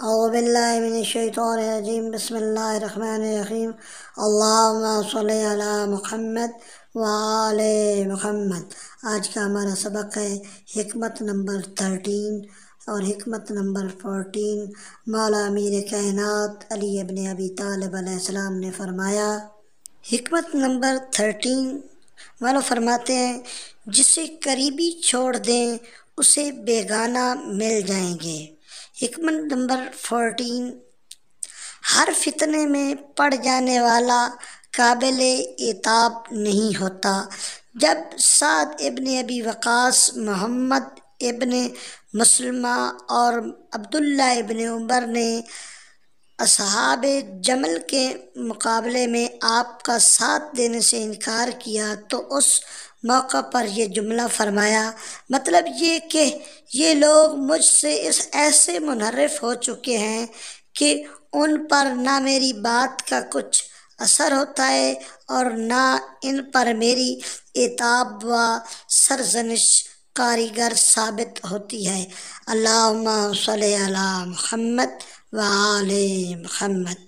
اعوذ باللہ من الشیطان الرجیم، بسم اللہ الرحمن الرحیم۔ اللہم صلی علی محمد وآل محمد۔ آج کا ہمارا سبق ہے حکمت نمبر 13 اور حکمت نمبر 14۔ مولا امیر کائنات علی ابن ابی طالب علیہ السلام نے فرمایا، حکمت نمبر 13 مولا فرماتے ہیں، جسے قریبی چھوڑ دیں اسے بیگانہ مل جائیں گے۔ حکمت نمبر 14، ہر فتنے میں پڑ جانے والا قابل عتاب نہیں ہوتا۔ جب سعد ابن ابی وقاص، محمد ابن مسلمہ اور عبداللہ ابن عمر نے اصحاب جمل کے مقابلے میں آپ کا ساتھ دینے سے انکار کیا تو اس موقع پر یہ جملہ فرمایا، مطلب یہ کہ یہ لوگ مجھ سے ایسے منحرف ہو چکے ہیں کہ ان پر نہ میری بات کا کچھ اثر ہوتا ہے اور نہ ان پر میری عتاب و سرزنش کارگر ثابت ہوتی ہے۔ اللہم صلی علی محمد وآل محمد۔